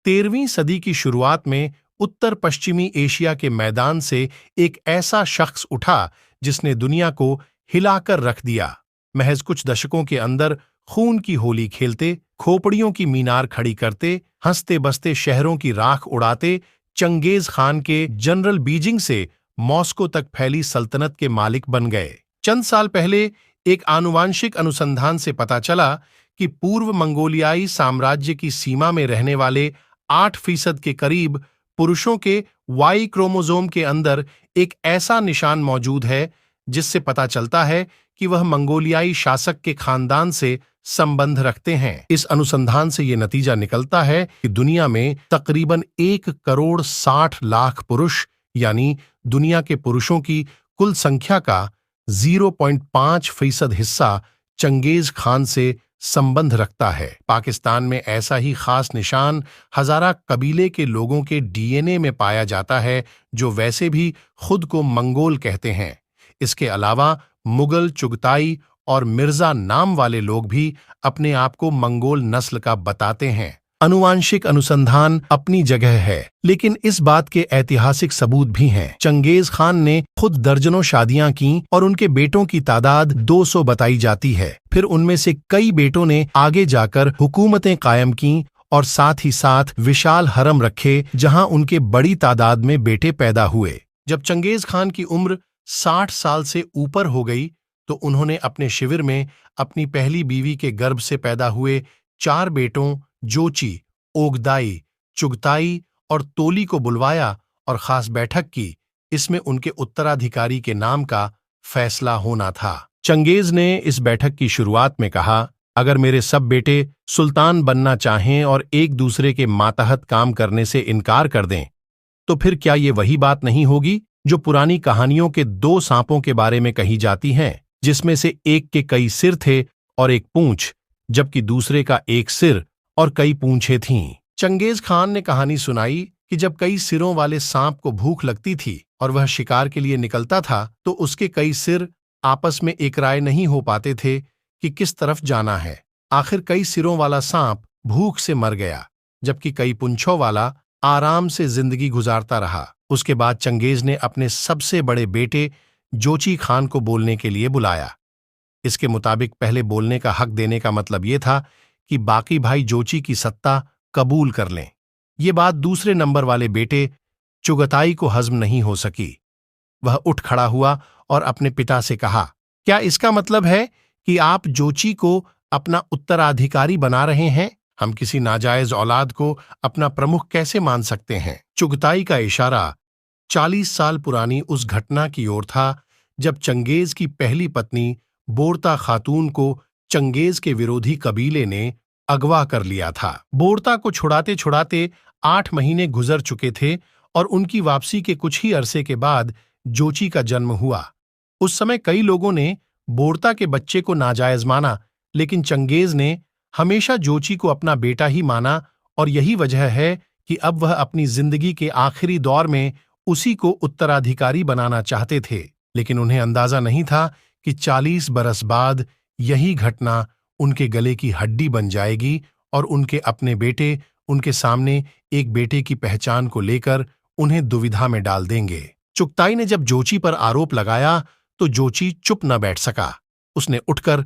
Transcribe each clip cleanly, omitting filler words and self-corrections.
13वीं सदी की शुरुआत में उत्तर पश्चिमी एशिया के मैदान से एक ऐसा शख्स उठा जिसने दुनिया को हिलाकर रख दिया। महज कुछ दशकों के अंदर खून की होली खेलते, खोपड़ियों की मीनार खड़ी करते, हंसते बसते शहरों की राख उड़ाते, चंगेज खान के जनरल बीजिंग से मॉस्को तक फैली सल्तनत के मालिक बन गए। चंद साल पहले एक आनुवांशिक अनुसंधान से पता चला कि पूर्व मंगोलियाई साम्राज्य की सीमा में रहने वाले 8% के करीब पुरुषों के वाई क्रोमोसोम के अंदर एक ऐसा निशान मौजूद है जिससे पता चलता है कि वह मंगोलियाई शासक के खानदान से संबंध रखते हैं। इस अनुसंधान से यह नतीजा निकलता है कि दुनिया में तकरीबन 1,60,00,000 पुरुष यानी दुनिया के पुरुषों की कुल संख्या का 0.5% हिस्सा चंगेज खान से संबंध रखता है। पाकिस्तान में ऐसा ही खास निशान हजारा कबीले के लोगों के डीएनए में पाया जाता है, जो वैसे भी खुद को मंगोल कहते हैं। इसके अलावा मुगल, चुगताई और मिर्जा नाम वाले लोग भी अपने आप को मंगोल नस्ल का बताते हैं। आनुवांशिक अनुसंधान अपनी जगह है, लेकिन इस बात के ऐतिहासिक सबूत भी हैं। चंगेज खान ने खुद दर्जनों शादियां की और उनके बेटों की तादाद 200 बताई जाती है। फिर उनमें से कई बेटों ने आगे जाकर हुकूमतें कायम की और साथ ही साथ विशाल हरम रखे, जहां उनके बड़ी तादाद में बेटे पैदा हुए। जब चंगेज खान की उम्र 60 साल से ऊपर हो गई तो उन्होंने अपने शिविर में अपनी पहली बीवी के गर्भ से पैदा हुए 4 बेटों जोची, ओगदाई, चुगताई और तोली को बुलवाया और खास बैठक की। इसमें उनके उत्तराधिकारी के नाम का फैसला होना था। चंगेज ने इस बैठक की शुरुआत में कहा, अगर मेरे सब बेटे सुल्तान बनना चाहें और एक दूसरे के मातहत काम करने से इनकार कर दें, तो फिर क्या ये वही बात नहीं होगी जो पुरानी कहानियों के 2 सांपों के बारे में कही जाती हैं, जिसमें से एक के कई सिर थे और एक पूंछ, जबकि दूसरे का एक सिर और कई पूंछें थीं। चंगेज खान ने कहानी सुनाई कि जब कई सिरों वाले सांप को भूख लगती थी और वह शिकार के लिए निकलता था, तो उसके कई सिर आपस में एक राय नहीं हो पाते थे कि किस तरफ जाना है। आखिर कई सिरों वाला सांप भूख से मर गया, जबकि कई पूंछों वाला आराम से जिंदगी गुजारता रहा। उसके बाद चंगेज ने अपने सबसे बड़े बेटे जोची खान को बोलने के लिए बुलाया। इसके मुताबिक पहले बोलने का हक देने का मतलब यह था कि बाकी भाई जोची की सत्ता कबूल कर लें। ये बात दूसरे नंबर वाले बेटे चुगताई को हजम नहीं हो सकी। वह उठ खड़ा हुआ और अपने पिता से कहा, क्या इसका मतलब है कि आप जोची को अपना उत्तराधिकारी बना रहे हैं? हम किसी नाजायज औलाद को अपना प्रमुख कैसे मान सकते हैं? चुगताई का इशारा 40 साल पुरानी उस घटना की ओर था जब चंगेज की पहली पत्नी बोरता खातून को चंगेज के विरोधी कबीले ने अगवा कर लिया था। बोरता को छुड़ाते छुड़ाते 8 महीने गुजर चुके थे और उनकी वापसी के कुछ ही अरसे के बाद जोची का जन्म हुआ। उस समय कई लोगों ने बोरता के बच्चे को नाजायज माना, लेकिन चंगेज ने हमेशा जोची को अपना बेटा ही माना और यही वजह है कि अब वह अपनी जिंदगी के आखिरी दौर में उसी को उत्तराधिकारी बनाना चाहते थे। लेकिन उन्हें अंदाजा नहीं था कि 40 बरस बाद यही घटना उनके गले की हड्डी बन जाएगी और उनके अपने बेटे उनके सामने एक बेटे की पहचान को लेकर उन्हें दुविधा में डाल देंगे। चुगताई ने जब जोची पर आरोप लगाया तो जोची चुप न बैठ सका। उसने उठकर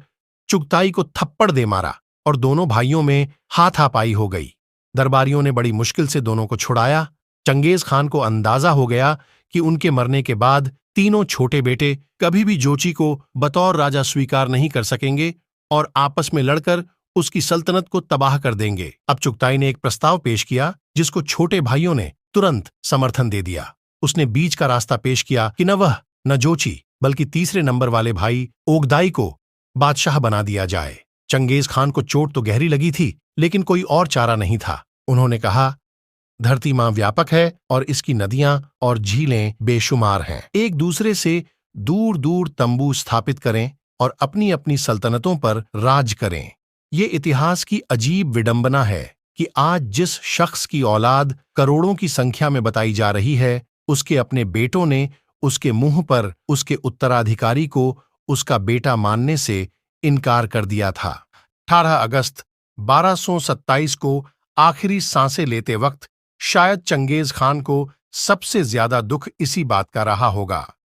चुगताई को थप्पड़ दे मारा और दोनों भाइयों में हाथापाई हो गई। दरबारियों ने बड़ी मुश्किल से दोनों को छुड़ाया। चंगेज खान को अंदाजा हो गया कि उनके मरने के बाद तीनों छोटे बेटे कभी भी जोची को बतौर राजा स्वीकार नहीं कर सकेंगे और आपस में लड़कर उसकी सल्तनत को तबाह कर देंगे। अब चुगताई ने एक प्रस्ताव पेश किया जिसको छोटे भाइयों ने तुरंत समर्थन दे दिया। उसने बीच का रास्ता पेश किया कि न वह न जोची बल्कि तीसरे नंबर वाले भाई ओगदाई को बादशाह बना दिया जाए। चंगेज खान को चोट तो गहरी लगी थी, लेकिन कोई और चारा नहीं था। उन्होंने कहा, धरती मां व्यापक है और इसकी नदियां और झीलें बेशुमार हैं। एक दूसरे से दूर दूर तंबू स्थापित करें और अपनी अपनी सल्तनतों पर राज करें। ये इतिहास की अजीब विडंबना है कि आज जिस शख्स की औलाद करोड़ों की संख्या में बताई जा रही है, उसके अपने बेटों ने उसके मुंह पर उसके उत्तराधिकारी को उसका बेटा मानने से इनकार कर दिया था। 18 अगस्त 1227 को आखिरी सांसें लेते वक्त शायद चंगेज खान को सबसे ज्यादा दुख इसी बात का रहा होगा